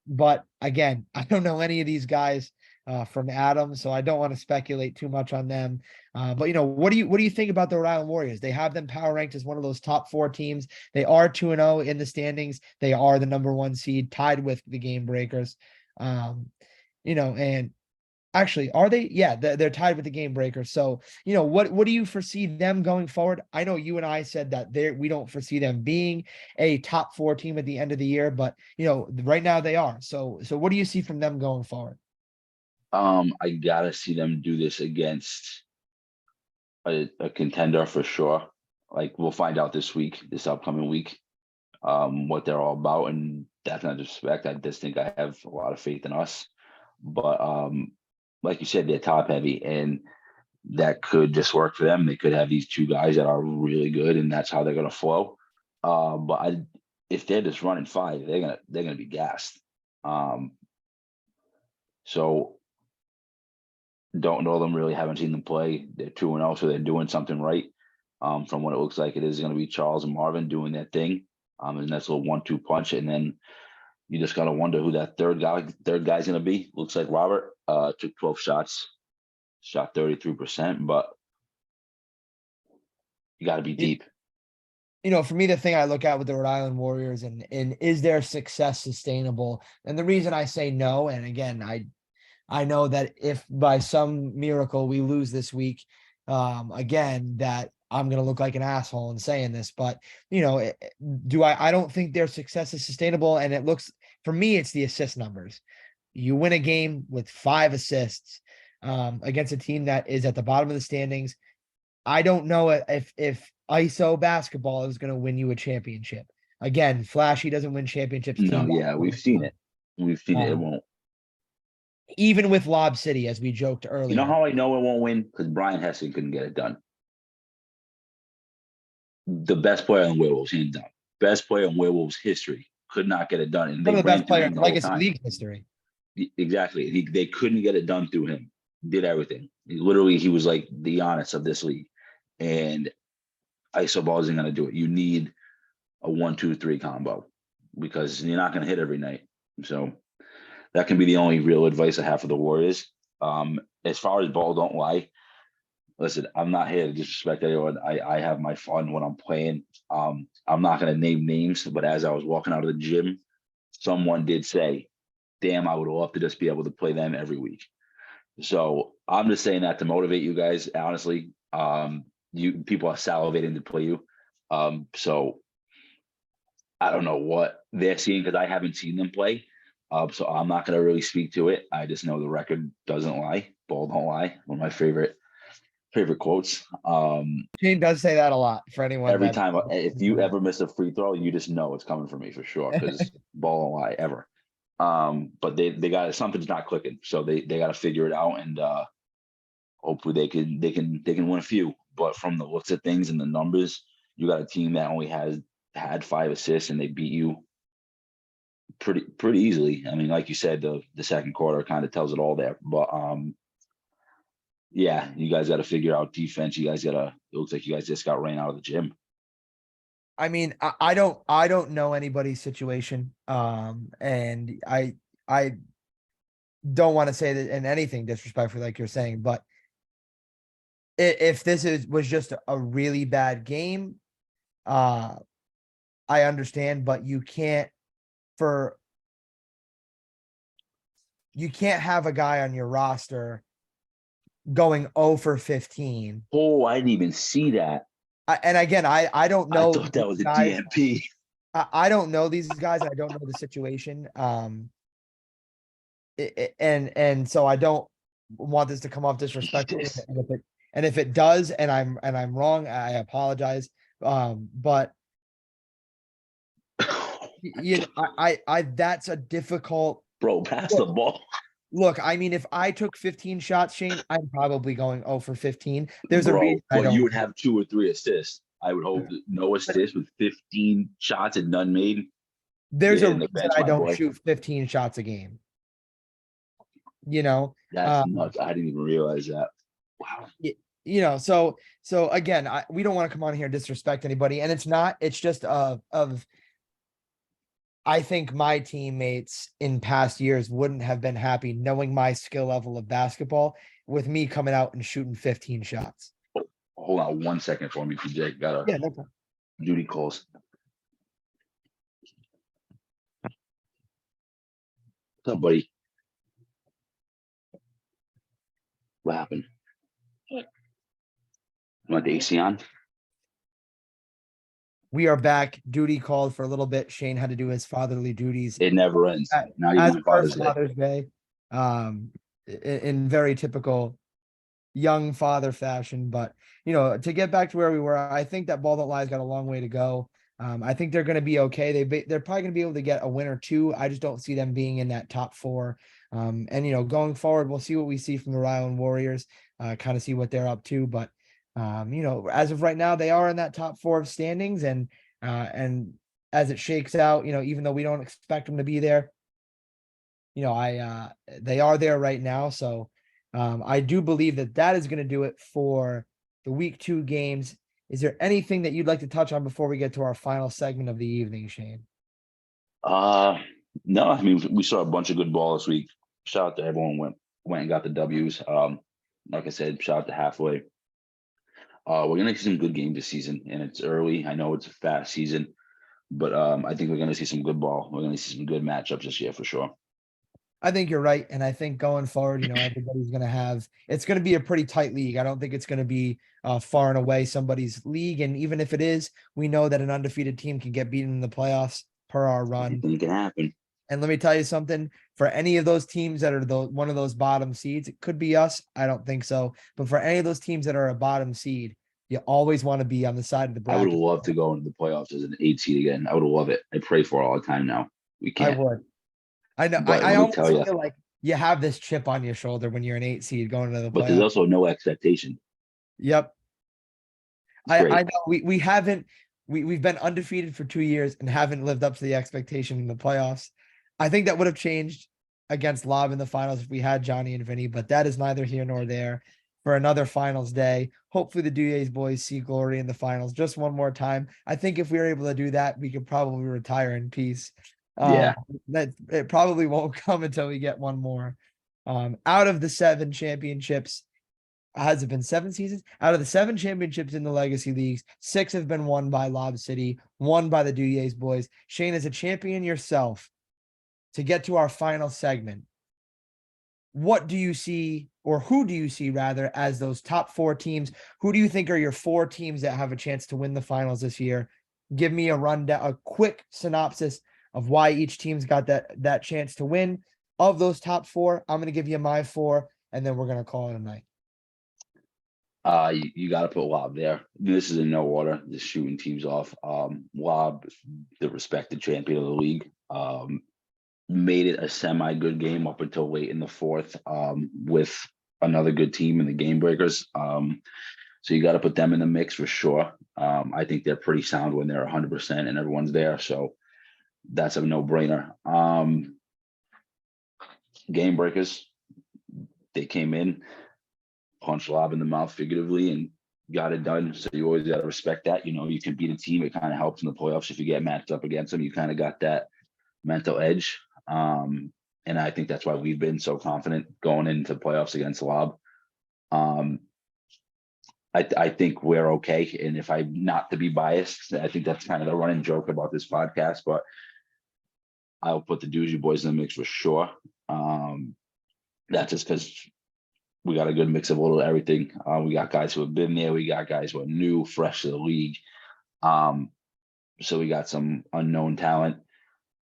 Speaker 1: But again, I don't know any of these guys from Adam, so I don't want to speculate too much on them. But what do you think about the Rhode Island Warriors? They have them power ranked as one of those top 4 teams. They are 2-0 in the standings. They are the number 1 seed, tied with the Game Breakers. And actually, are they? Yeah, they're tied with the Game Breakers. So, what do you foresee them going forward? I know you and I said that we don't foresee them being a top 4 team at the end of the year, but right now they are. So what do you see from them going forward?
Speaker 2: I gotta see them do this against a contender for sure. Like we'll find out this upcoming week, what they're all about. And that's not disrespect. I just think I have a lot of faith in us. But like you said, they're top heavy, and that could just work for them. They could have these 2 guys that are really good, and that's how they're gonna flow. But if they're just running 5, they're gonna be gassed. So don't know them really, haven't seen them play. They're 2-0, so they're doing something right. From what it looks like, it is going to be Charles and Marvin doing their thing. And that's a little 1-2 punch, and then you just gotta wonder who that third guy's going to be. Looks like Robert took 12 shots, shot 33%, but you got to be deep.
Speaker 1: For me, the thing I look at with the Rhode Island Warriors and is their success sustainable? And the reason I say no, and again, I know that if by some miracle we lose this week, again, that I'm going to look like an asshole in saying this, but I don't think their success is sustainable. And it looks, for me, it's the assist numbers. You win a game with 5 assists against a team that is at the bottom of the standings. I don't know if ISO basketball is going to win you a championship. Again, flashy doesn't win championships.
Speaker 2: No, yeah, we've seen it. It won't.
Speaker 1: Even with Lob City, as we joked earlier.
Speaker 2: You know how I know it won't win? Because Brian Hesse couldn't get it done. The best player in Werewolves, hands down. Best player in Werewolves history could not get it done. And
Speaker 1: one of the best players in Legacy League history.
Speaker 2: Exactly. They couldn't get it done through him. Did everything. He was like the Giannis of this league. and iso ball isn't going to do it. You need a 1-2-3 combo because you're not going to hit every night. So that can be the only real advice I have for the Warriors. As far as ball don't lie, listen, I'm not here to disrespect anyone. I have my fun when I'm playing. I'm not going to name names, but as I was walking out of the gym, someone did say, damn, I would love to just be able to play them every week. So I'm just saying that to motivate you guys. Honestly, you people are salivating to play you. So I don't know what they're seeing because I haven't seen them play. So I'm not going to really speak to it. I just know the record doesn't lie. Ball don't lie. One of my favorite quotes.
Speaker 1: Shane does say that a lot for anyone
Speaker 2: Every
Speaker 1: that.
Speaker 2: time, if you ever miss a free throw, you just know it's coming for me for sure because ball don't lie ever. But they got something's not clicking, so they got to figure it out, and hopefully they can win a few. But from the looks of things and the numbers, you got a team that only had 5 assists and they beat you pretty easily. I mean, like you said, the second quarter kind of tells it all there. But yeah, you guys got to figure out defense. You guys got to. It looks like you guys just got ran out of the gym.
Speaker 1: I mean, I don't know anybody's situation. And I don't want to say that in anything disrespectful, like you're saying, but if this was just a really bad game, I understand, but you can't have a guy on your roster going 0 for 15.
Speaker 2: Oh, I didn't even see that.
Speaker 1: And again, I don't
Speaker 2: I
Speaker 1: know
Speaker 2: thought that was a
Speaker 1: guys.
Speaker 2: DNP.
Speaker 1: I don't know these guys. I don't know the situation. And so I don't want this to come off disrespectful.
Speaker 2: Jesus.
Speaker 1: And if it does, and I'm wrong, I apologize. But you know, I that's a difficult.
Speaker 2: Bro, pass the ball.
Speaker 1: Look, I mean, if I took 15 shots, Shane, I'm probably going 0 for 15. There's a reason
Speaker 2: Bro,
Speaker 1: I
Speaker 2: but you
Speaker 1: don't.
Speaker 2: would have 2 or 3 assists. I would hope no assists with 15 shots and none made.
Speaker 1: There's
Speaker 2: You're
Speaker 1: a
Speaker 2: hitting the
Speaker 1: reason
Speaker 2: bench,
Speaker 1: I
Speaker 2: my
Speaker 1: don't
Speaker 2: boy.
Speaker 1: shoot 15 shots a game. You know,
Speaker 2: That's nuts. I didn't even realize that. Wow.
Speaker 1: so again, we don't want to come on here and disrespect anybody, and it's just of I think my teammates in past years wouldn't have been happy knowing my skill level of basketball with me coming out and shooting 15 shots.
Speaker 2: Hold on 1 second for me, PJ. Got
Speaker 1: Yeah,
Speaker 2: a
Speaker 1: no problem.
Speaker 2: duty calls. What's up, buddy? What happened? You want the AC on?
Speaker 1: We are back. Duty called for a little bit. Shane had to do his fatherly duties
Speaker 2: It never ends. Not
Speaker 1: as
Speaker 2: even on
Speaker 1: per
Speaker 2: Father's Day.
Speaker 1: Father's Day, in very typical young father fashion. But to get back to where we were, I think that Ball Don't Lie's got a long way to go. I think they're going to be okay. They're probably going to be able to get a win or two. I just don't see them being in that top 4. And going forward, we'll see what we see from the Rhode Island Warriors. Kind of see what they're up to. But as of right now, they are in that top 4 of standings, and as it shakes out, even though we don't expect them to be there, they are there right now. So I do believe that is going to do it for the week 2 games. Is there anything that you'd like to touch on before we get to our final segment of the evening, Shane?
Speaker 2: No, I mean we saw a bunch of good ball this week. Shout out to everyone went and got the W's. Like I said, shout out to Halfway. We're gonna see some good games this season, and it's early. I know it's a fast season, but I think we're gonna see some good ball. We're gonna see some good matchups this year for sure.
Speaker 1: I think you're right. And I think going forward, everybody's going to it's going to be a pretty tight league. I don't think it's going to be far and away somebody's league. And even if it is, we know that an undefeated team can get beaten in the playoffs per our run.
Speaker 2: Anything can happen.
Speaker 1: And let me tell you something, for any of those teams that are one of those bottom seeds, it could be us. I don't think so. But for any of those teams that are a bottom seed, you always want to be on the side of the bracket.
Speaker 2: I would love to go into the playoffs as an 8 seed again. I would love it. I pray for it all the time now. We can't.
Speaker 1: I would. I know.
Speaker 2: But
Speaker 1: I almost feel like you have this chip on your shoulder when you're an 8 seed going into the playoffs.
Speaker 2: But there's also no expectation.
Speaker 1: Yep. I know we haven't we've been undefeated for 2 years and haven't lived up to the expectation in the playoffs. I think that would have changed against Lob in the finals if we had Johnny and Vinny, but that is neither here nor there. For another finals day, hopefully the Duyays boys see glory in the finals just one more time. I think if we were able to do that, we could probably retire in peace.
Speaker 2: Yeah.
Speaker 1: That it probably won't come until we get one more. Out of the 7 championships, has it been 7 seasons? Out of the 7 championships in the legacy leagues, 6 have been won by Lob City, 1 by the Duyays boys. Shaine, as a champion yourself, to get to our final segment, what do you see, or who do you see rather, as those top 4 teams? Who do you think are your 4 teams that have a chance to win the finals this year? Give me a rundown, a quick synopsis of why each team's got that chance to win. Of those top 4, I'm going to give you my 4, and then we're going to call it a night.
Speaker 2: You got to put Lob there. This is in no order, just shooting teams off. Lob, the respected champion of the league, made it a semi-good game up until late in the 4th, with another good team in the Game Breakers. So you got to put them in the mix for sure. I think they're pretty sound when they're 100% and everyone's there. So that's a no-brainer. Game Breakers, they came in, punched Lob in the mouth figuratively, and got it done. So you always got to respect that. You can beat a team. It kind of helps in the playoffs if you get matched up against them. You kind of got that mental edge. And I think that's why we've been so confident going into the playoffs against Lob. I think we're okay. And if I'm not to be biased, I think that's kind of the running joke about this podcast, but I'll put the Doozy boys in the mix for sure. That's just because we got a good mix of a little everything. We got guys who have been there. We got guys who are new, fresh to the league. So we got some unknown talent.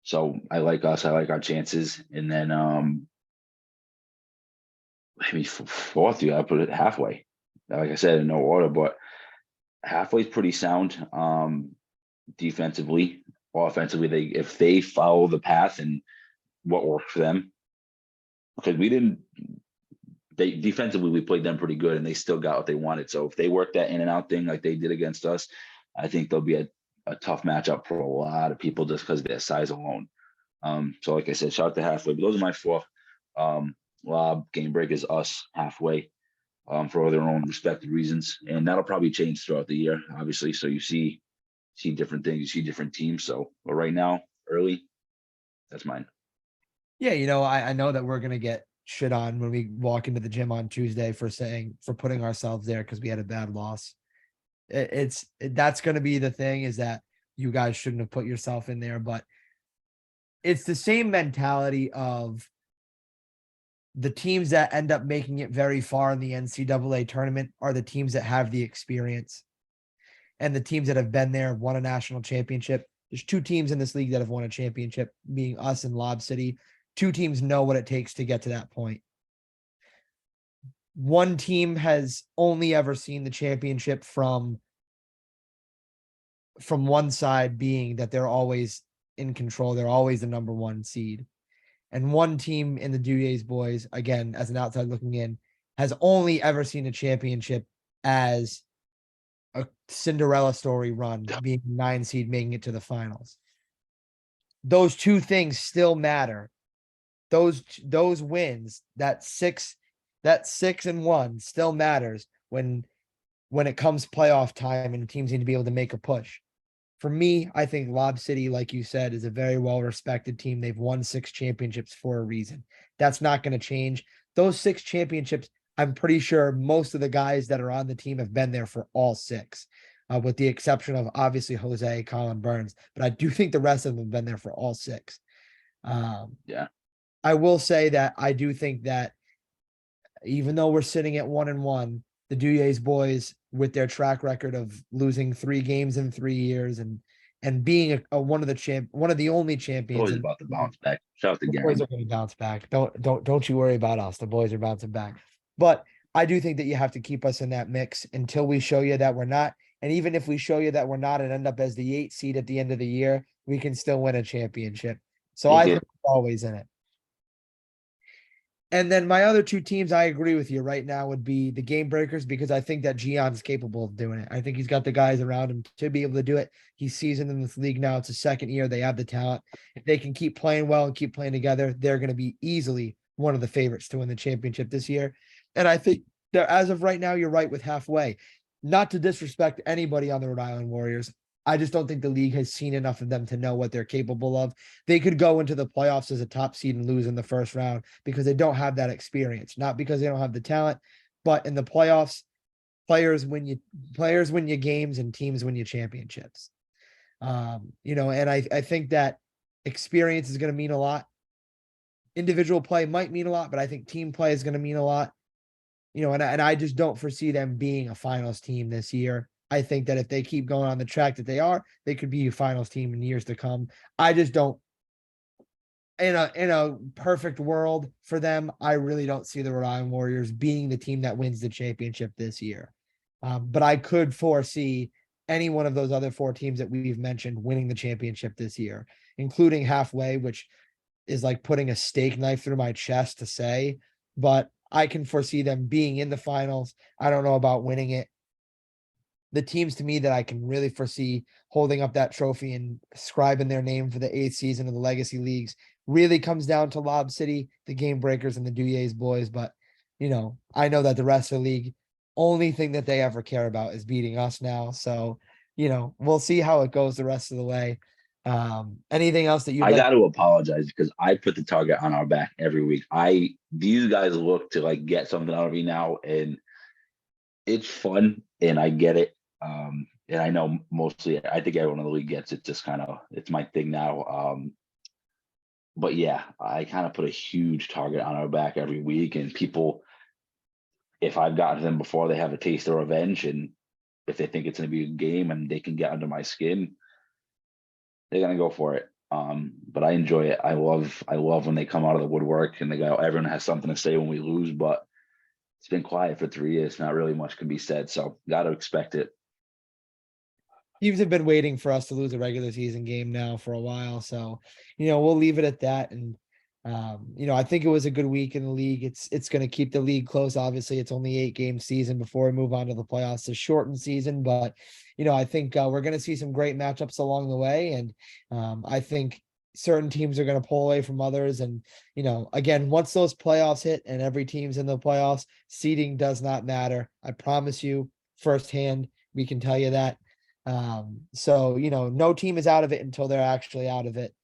Speaker 2: So I like us. I like our chances. And then maybe 4th, you got to put it Halfway. Like I said, in no order, but Halfway's pretty sound defensively. Offensively, if they follow the path and what worked for them, because they defensively, we played them pretty good and they still got what they wanted. So if they work that in and out thing like they did against us, I think they'll be a tough matchup for a lot of people just because of their size alone. So like I said, shout out to Halfway, but those are my 4. Lob, Game Breakers, us, Halfway, for their own respective reasons. And that'll probably change throughout the year, obviously. So you see different things, you see different teams. So, but right now, early, that's mine.
Speaker 1: Yeah, I know that we're gonna get shit on when we walk into the gym on Tuesday for putting ourselves there because we had a bad loss. That's gonna be the thing, is that you guys shouldn't have put yourself in there, but it's the same mentality of the teams that end up making it very far in the NCAA tournament are the teams that have the experience, and the teams that have been there, won a national championship. There's 2 teams in this league that have won a championship, being us and Lob City. 2 teams know what it takes to get to that point. 1 team has only ever seen the championship from one side, being that they're always in control. They're always the number 1 seed. And 1 team in the Duyays boys, again, as an outside looking in, has only ever seen a championship as a Cinderella story run, being 9 seed, making it to the finals. Those 2 things still matter. Those wins, that 6-1 still matters when it comes playoff time and teams need to be able to make a push. For me, I think Lob City, like you said, is a very well-respected team. They've won 6 championships for a reason. That's not going to change. Those 6 championships, I'm pretty sure most of the guys that are on the team have been there for all 6, with the exception of obviously Jose, Colin Burns. But I do think the rest of them have been there for all 6.
Speaker 2: Yeah.
Speaker 1: I will say that I do think that even though we're sitting at 1-1, the Duyays boys, with their track record of losing 3 games in 3 years and being one of the only champions,
Speaker 2: Always about to bounce back. Shout out to
Speaker 1: the
Speaker 2: Garen.
Speaker 1: boys are going to bounce back. Don't you worry about us. The boys are bouncing back. But I do think that you have to keep us in that mix until we show you that we're not. And even if we show you that we're not and end up as the 8 seed at the end of the year, we can still win a championship. So I think we're always in it. And then my other 2 teams, I agree with you right now, would be the Game Breakers, because I think that Gion's capable of doing it. I think he's got the guys around him to be able to do it. He's seasoned in this league now. It's his 2nd year. They have the talent. If they can keep playing well and keep playing together, they're going to be easily one of the favorites to win the championship this year. And I think there, as of right now, you're right with halfway. Not to disrespect anybody on the Rhode Island Warriors. I just don't think the league has seen enough of them to know what they're capable of. They could go into the playoffs as a top seed and lose in the first round because they don't have that experience, not because they don't have the talent, but in the playoffs, players win you games and teams win you championships. And I think that experience is going to mean a lot. Individual play might mean a lot, but I think team play is going to mean a lot. And I just don't foresee them being a finals team this year. I think that if they keep going on the track that they are, they could be a finals team in years to come. I just don't. In a perfect world for them, I really don't see the Rhode Island Warriors being the team that wins the championship this year. But I could foresee any one of those other four teams that we've mentioned winning the championship this year, including halfway, which is like putting a steak knife through my chest to say, but I can foresee them being in the finals. I don't know about winning it. The teams to me that I can really foresee holding up that trophy and scribing their name for the 8th season of the Legacy Leagues really comes down to Lob City, the Game Breakers, and the Duyes boys. But, I know that the rest of the league, only thing that they ever care about is beating us now. So, we'll see how it goes the rest of the way. Anything else that you'd
Speaker 2: I
Speaker 1: like?
Speaker 2: got to apologize because I put the target on our back every week. These guys look to like get something out of me now, and it's fun, and I get it. And I know mostly, I think everyone in the league gets it. Just kind of, it's my thing now. But yeah, I kind of put a huge target on our back every week, and people, if I've gotten them before, they have a taste of revenge, and if they think it's going to be a game and they can get under my skin, they're going to go for it. But I enjoy it. I love when they come out of the woodwork and they go, everyone has something to say when we lose, but it's been quiet for 3 years. Not really much can be said. So got to expect it.
Speaker 1: Teams have been waiting for us to lose a regular season game now for a while. So, we'll leave it at that. And, I think it was a good week in the league. It's going to keep the league close. Obviously, it's only 8-game season before we move on to the playoffs, a shortened season. But, I think we're going to see some great matchups along the way. And I think certain teams are going to pull away from others. And, again, once those playoffs hit and every team's in the playoffs, seeding does not matter. I promise you firsthand, we can tell you that. So, no team is out of it until they're actually out of it.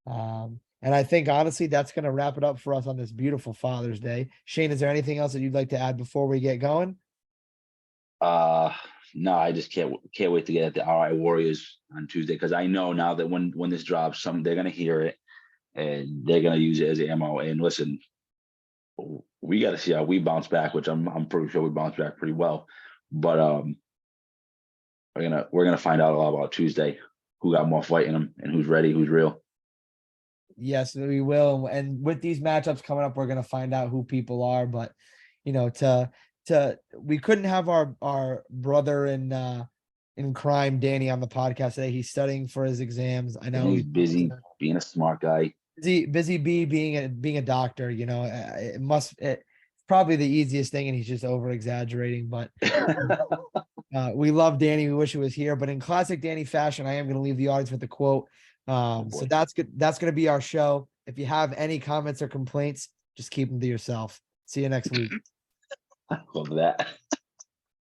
Speaker 1: And I think honestly, that's going to wrap it up for us on this beautiful Father's Day. Shane, is there anything else that you'd like to add before we get going?
Speaker 2: No, I just can't wait to get at the RI Warriors on Tuesday, because I know now that when this drops, they're gonna hear it and they're gonna use it as ammo. And listen, we got to see how we bounce back, which I'm pretty sure we bounce back pretty well. But we're gonna find out a lot about Tuesday, who got more fight in them and who's ready, who's real.
Speaker 1: Yes, we will. And with these matchups coming up, we're going to find out who people are. But, we couldn't have our brother in crime, Danny, on the podcast today. He's studying for his exams. I know
Speaker 2: And he's busy being a smart guy.
Speaker 1: busy being a doctor. It's probably the easiest thing, and he's just over exaggerating. But we love Danny. We wish he was here. But in classic Danny fashion, I am going to leave the audience with the quote. So that's good. That's going to be our show. If you have any comments or complaints, just keep them to yourself. See you next week.
Speaker 2: Love that.